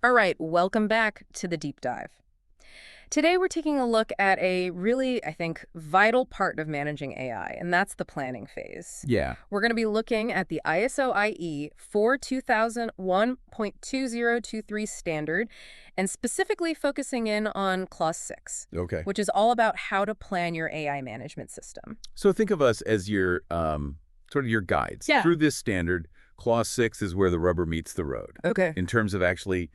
All right, welcome back to the deep dive. Today we're taking a look at a really, I think, vital part of managing AI, and that's the planning phase. Yeah. We're going to be looking at the ISO IE 42001.2023 standard, and specifically focusing in on Clause 6, Okay. which is all about how to plan your AI management system. So think of us as your sort of your guides. Yeah. Through this standard, Clause 6 is where the rubber meets the road Okay. in terms of actually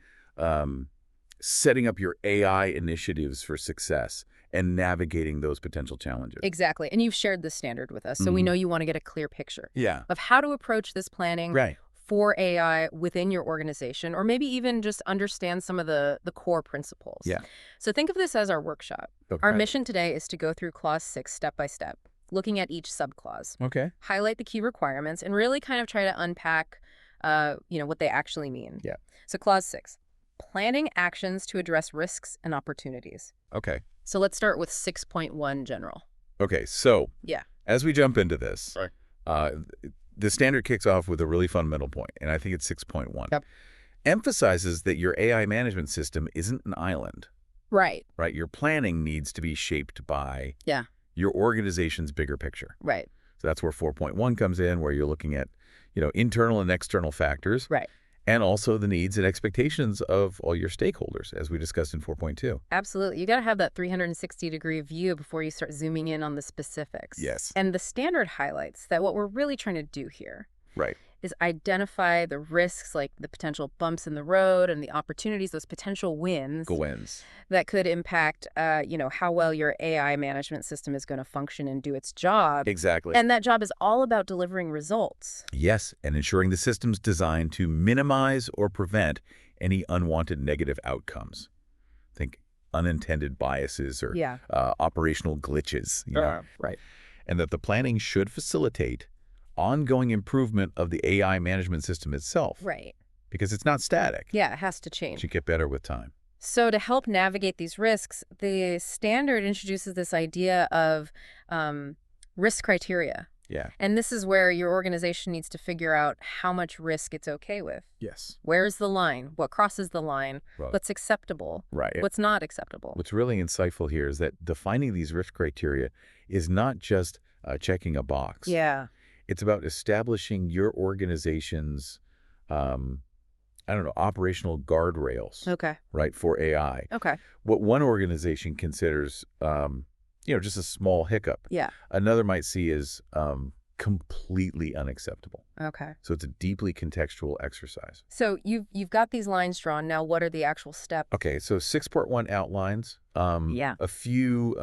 setting up your AI initiatives for success and navigating those potential challenges. Exactly, and you've shared this standard with us, so we know you want to get a clear picture Yeah. of how to approach this planning Right. for AI within your organization, or maybe even just understand some of the core principles. Yeah. So think of this as our workshop. Okay. Our mission today is to go through Clause 6 step by step, looking at each subclause, Okay. highlight the key requirements, and really kind of try to unpack what they actually mean. Yeah. So Clause 6, planning actions to address risks and opportunities. Okay. So let's start with 6.1 general. Okay. So Yeah. as we jump into this, Right. the standard kicks off with a really fundamental point, and I think it's 6.1. Yep. Emphasizes that your AI management system isn't an island, Right. right? Your planning needs to be shaped by Yeah. your organization's bigger picture. Right. So that's where 4.1 comes in, where you're looking at, internal and external factors, Right. and also the needs and expectations of all your stakeholders, as we discussed in 4.2. Absolutely. You got to have that 360-degree view before you start zooming in on the specifics. Yes. And the standard highlights that what we're really trying to do here Right. is identify the risks, like the potential bumps in the road and the opportunities, those potential wins Wins. that could impact, how well your AI management system is going to function and do its job. Exactly. And that job is all about delivering results. Yes, and ensuring the system's designed to minimize or prevent any unwanted negative outcomes. Think unintended biases or Yeah. operational glitches. Right. And that the planning should facilitate ongoing improvement of the AI management system itself. Right. Because it's not static. Yeah, it has to It change. should get better with time. So to help navigate these risks, the standard introduces this idea of risk criteria. Yeah. And this is where your organization needs to figure out how much risk it's okay with. Yes. Where's the line? What crosses the line? Right. What's acceptable? Right. What's not acceptable? What's really insightful here is that defining these risk criteria is not just checking a box. Yeah. It's about establishing your organization's, operational guardrails, Okay. right, for AI. Okay. What one organization considers, just a small hiccup, Yeah. another might see as completely unacceptable. Okay. So it's a deeply contextual exercise. So you've got these lines drawn. Now, what are the actual steps? Okay, so 6.1 outlines Yeah. a few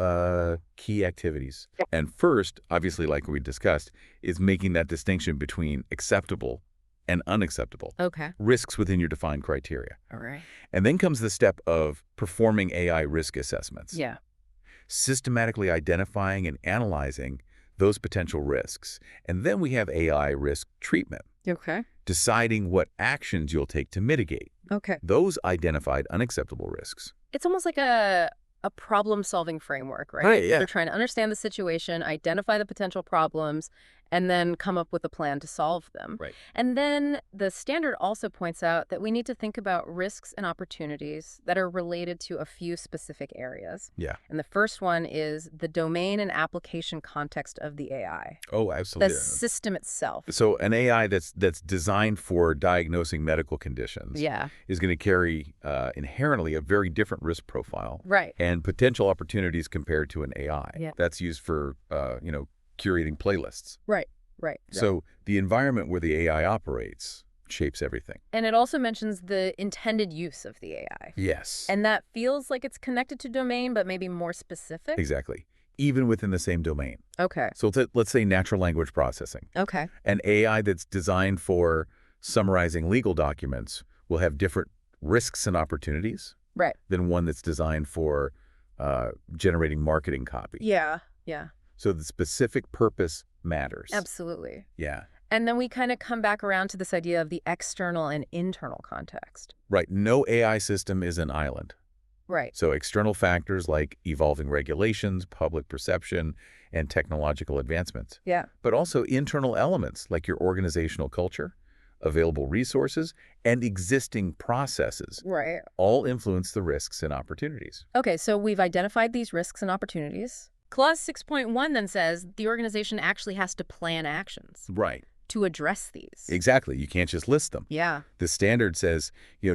key activities. And first, obviously, like we discussed, is making that distinction between acceptable and unacceptable Okay. risks within your defined criteria. All right. And then comes the step of performing AI risk assessments, Yeah. systematically identifying and analyzing those potential risks. And then we have AI risk treatment, Okay. deciding what actions you'll take to mitigate Okay. those identified unacceptable risks. It's almost like a problem-solving framework, right? Right, yeah. They're trying to understand the situation, identify the potential problems, and then come up with a plan to solve them. Right. And then the standard also points out that we need to think about risks and opportunities that are related to a few specific areas. Yeah. And the first one is the domain and application context of the AI, Oh, the absolutely. system itself. So an AI that's designed for diagnosing medical conditions Yeah. is going to carry inherently a very different risk profile Right. and potential opportunities compared to an AI Yeah. that's used for, curating playlists. Right. Right. So the environment where the AI operates shapes everything. And it also mentions the intended use of the AI. Yes. And that feels like it's connected to domain, but maybe more specific? Exactly. Even within the same domain. Okay. So let's say natural language processing. Okay. An AI that's designed for summarizing legal documents will have different risks and opportunities Right. than one that's designed for generating marketing copy. Yeah. Yeah. So the specific purpose matters. Absolutely. Yeah. And then we kind of come back around to this idea of the external and internal context. Right. No AI system is an island. Right. So external factors like evolving regulations, public perception, and technological advancements. Yeah. But also internal elements like your organizational culture, available resources, and existing processes Right. all influence the risks and opportunities. Okay, so we've identified these risks and opportunities. Clause 6.1 then says the organization actually has to plan actions Right. to address these. Exactly. You can't just list them. Yeah. The standard says,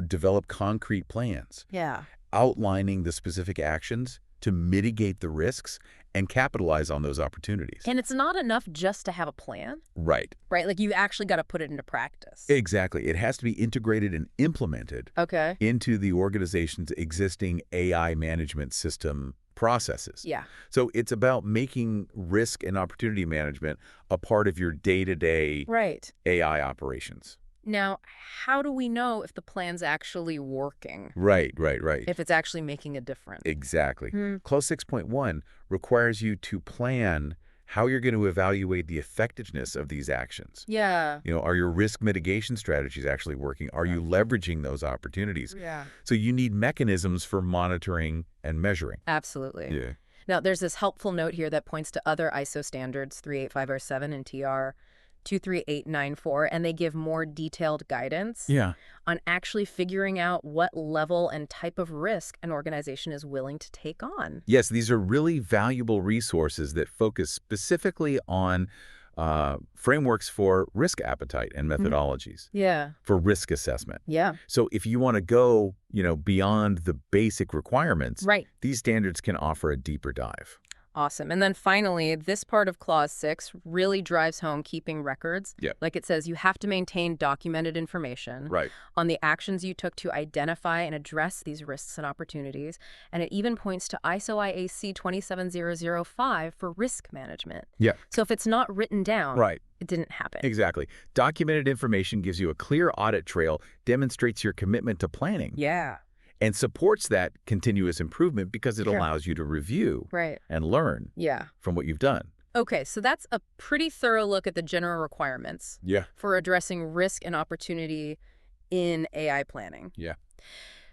develop concrete plans, Yeah. outlining the specific actions to mitigate the risks and capitalize on those opportunities. And it's not enough just to have a plan, Right. right? Like you actually got to put it into practice. Exactly. It has to be integrated and implemented Okay. into the organization's existing AI management system processes. Yeah. So it's about making risk and opportunity management a part of your day-to-day Right. AI operations. Now, how do we know if the plan's actually working? Right. If it's actually making a difference? Exactly. Hmm. Clause 6.1 requires you to plan how you're going to evaluate the effectiveness of these actions. Yeah. Are your risk mitigation strategies actually working? Are you leveraging those opportunities? Yeah. So you need mechanisms for monitoring and measuring. Absolutely. Yeah. Now, there's this helpful note here that points to other ISO standards, 38507 and TR 23894, and they give more detailed guidance Yeah. on actually figuring out what level and type of risk an organization is willing to take on. Yes, these are really valuable resources that focus specifically on frameworks for risk appetite and methodologies Yeah. for risk assessment. Yeah. So if you want to go, beyond the basic requirements, Right. these standards can offer a deeper dive. Awesome. And then finally, this part of Clause 6 really drives home keeping records. Yeah. Like it says, you have to maintain documented information Right. on the actions you took to identify and address these risks and opportunities. And it even points to ISO IEC 27005 for risk management. Yeah. So if it's not written down, Right. it didn't happen. Exactly. Documented information gives you a clear audit trail, demonstrates your commitment to planning, Yeah. and supports that continuous improvement because it Sure. allows you to review Right. and learn Yeah. from what you've done. Okay, so that's a pretty thorough look at the general requirements Yeah. for addressing risk and opportunity in AI planning. Yeah.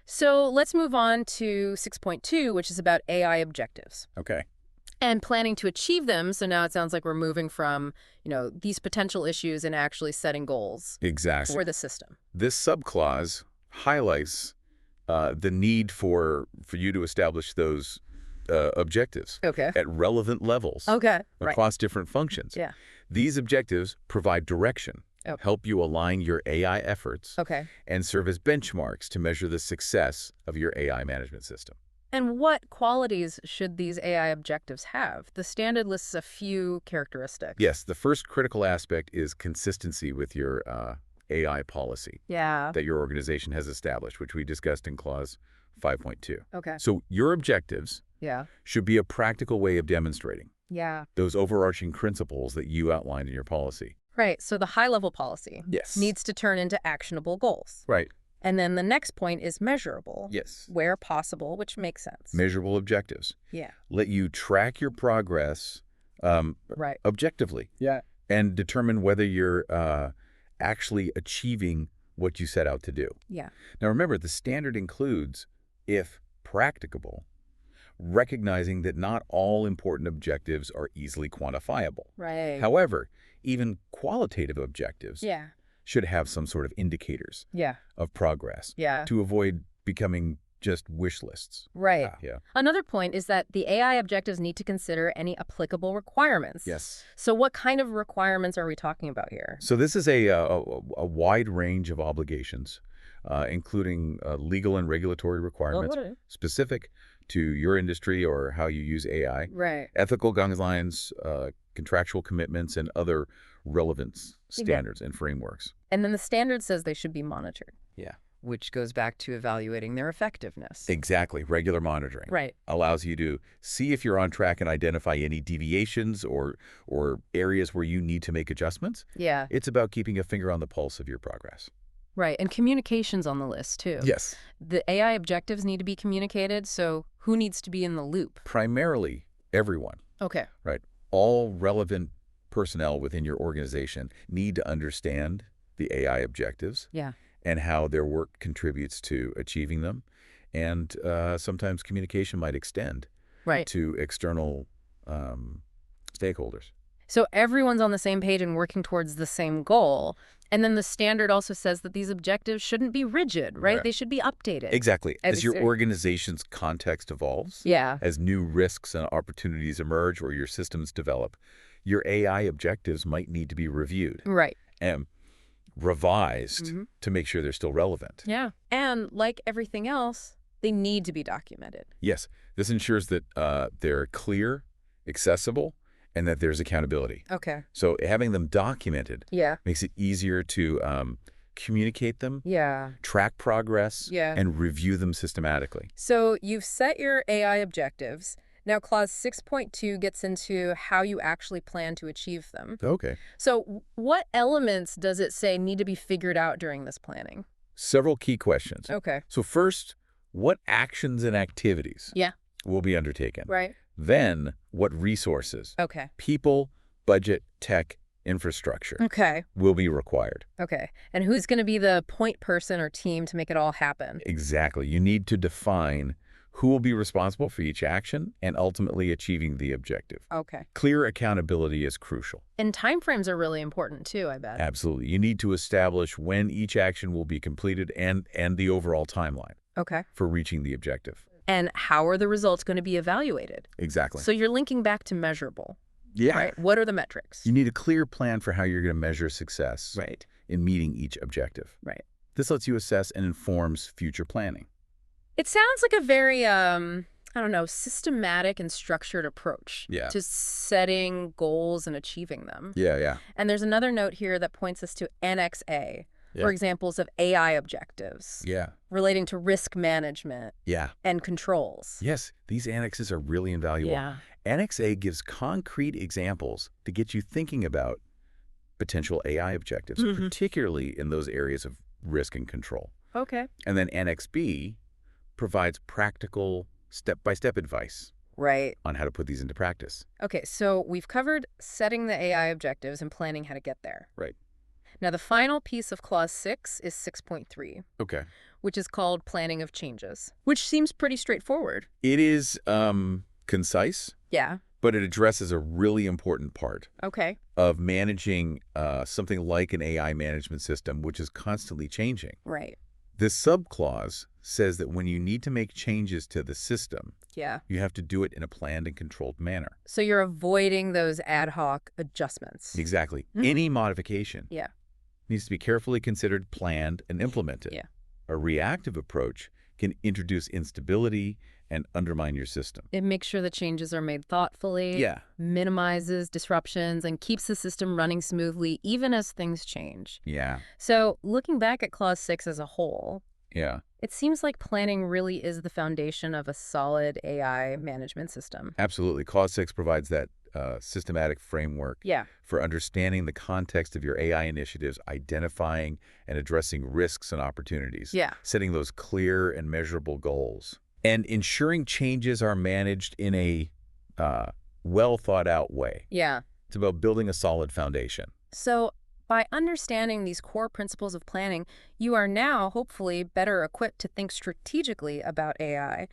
So let's move on to 6.2, which is about AI objectives Okay. and planning to achieve them. So now it sounds like we're moving from, these potential issues and actually setting goals Exactly. for the system. This subclause highlights the need for you to establish those objectives Okay. at relevant levels Okay. Right. across different functions. Yeah. These objectives provide direction, Oh. help you align your AI efforts, Okay. and serve as benchmarks to measure the success of your AI management system. And what qualities should these AI objectives have? The standard lists a few characteristics. Yes, the first critical aspect is consistency with your AI policy Yeah. that your organization has established, which we discussed in Clause 5.2. Okay. So your objectives Yeah. should be a practical way of demonstrating Yeah. those overarching principles that you outlined in your policy. Right. So the high-level policy Yes. needs to turn into actionable goals. Right. And then the next point is measurable. Yes. Where possible, which makes sense. Measurable objectives. Yeah. Let you track your progress Right. objectively. Yeah. And determine whether you're actually achieving what you set out to do. Yeah. Now remember, the standard includes, if practicable, recognizing that not all important objectives are easily quantifiable. Right. However, even qualitative objectives Yeah. should have some sort of indicators Yeah. of progress Yeah. to avoid becoming just wish lists. Right. Yeah. Another point is that the AI objectives need to consider any applicable requirements. Yes. So what kind of requirements are we talking about here? So this is a wide range of obligations, including legal and regulatory requirements specific to your industry or how you use AI, Right. ethical guidelines, contractual commitments, and other relevance standards and frameworks. And then the standard says they should be monitored. Yeah. Which goes back to evaluating their effectiveness. Exactly. Regular monitoring. Right. Allows you to see if you're on track and identify any deviations or areas where you need to make adjustments. Yeah. It's about keeping a finger on the pulse of your progress. Right. And communication's on the list, too. Yes. The AI objectives need to be communicated, so who needs to be in the loop? Primarily, everyone. Okay. Right. All relevant personnel within your organization need to understand the AI objectives. Yeah. And how their work contributes to achieving them. And sometimes communication might extend Right. to external stakeholders. So everyone's on the same page and working towards the same goal. And then the standard also says that these objectives shouldn't be rigid, right? They should be updated. Exactly. As your organization's context evolves, yeah, as new risks and opportunities emerge or your systems develop, your AI objectives might need to be reviewed. Right. And revised to make sure they're still relevant. Yeah. And like everything else, they need to be documented. Yes. This ensures that they're clear, accessible, and that there's accountability. Okay. So having them documented makes it easier to communicate them, track progress, and review them systematically. So you've set your AI objectives. Now, Clause 6.2 gets into how you actually plan to achieve them. Okay. So what elements does it say need to be figured out during this planning? Several key questions. Okay. So first, what actions and activities will be undertaken? Right. Then, what resources? Okay. People, budget, tech, infrastructure will be required. Okay. And who's going to be the point person or team to make it all happen? Exactly. You need to define who will be responsible for each action and ultimately achieving the objective. Okay. Clear accountability is crucial. And timeframes are really important too, I bet. Absolutely. You need to establish when each action will be completed and the overall timeline for reaching the objective. And how are the results going to be evaluated? Exactly. So you're linking back to measurable. Yeah. Right? What are the metrics? You need a clear plan for how you're going to measure success in meeting each objective. Right. This lets you assess and informs future planning. It sounds like a very, I don't know, systematic and structured approach to setting goals and achieving them. Yeah. And there's another note here that points us to Annex A for examples of AI objectives relating to risk management and controls. Yes, these annexes are really invaluable. Annex A gives concrete examples to get you thinking about potential AI objectives, particularly in those areas of risk and control. Okay. And then Annex B provides practical step-by-step advice on how to put these into practice. Okay, so we've covered setting the AI objectives and planning how to get there. Right. Now, the final piece of Clause 6 is 6.3. Okay. Which is called planning of changes, which seems pretty straightforward. It is concise. Yeah. But it addresses a really important part of managing something like an AI management system, which is constantly changing. Right. This subclause says that when you need to make changes to the system, you have to do it in a planned and controlled manner. So you're avoiding those ad hoc adjustments. Exactly. Any modification needs to be carefully considered, planned, and implemented. A reactive approach can introduce instability and undermine your system. It makes sure the changes are made thoughtfully, minimizes disruptions, and keeps the system running smoothly even as things change. So looking back at Clause 6 as a whole, it seems like planning really is the foundation of a solid AI management system. Absolutely. Clause 6 provides that systematic framework for understanding the context of your AI initiatives, identifying and addressing risks and opportunities, setting those clear and measurable goals, and ensuring changes are managed in a well-thought-out way. It's about building a solid foundation. So by understanding these core principles of planning, you are now hopefully better equipped to think strategically about AI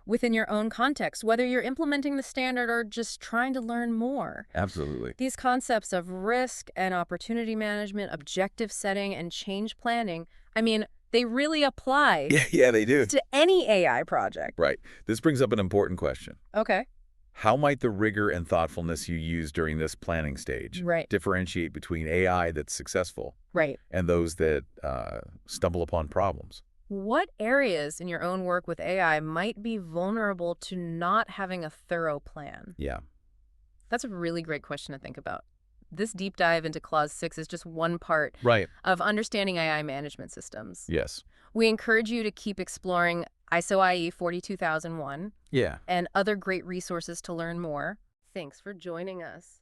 within your own context, whether you're implementing the standard or just trying to learn more. Absolutely. These concepts of risk and opportunity management, objective setting, and change planning, I mean, they really apply Yeah, they do. to any AI project. Right. This brings up an important question. Okay. How might the rigor and thoughtfulness you use during this planning stage differentiate between AI that's successful and those that stumble upon problems? What areas in your own work with AI might be vulnerable to not having a thorough plan? That's a really great question to think about. This deep dive into Clause 6 is just one part of understanding AI management systems. We encourage you to keep exploring ISO IE 42001 and other great resources to learn more. Thanks for joining us.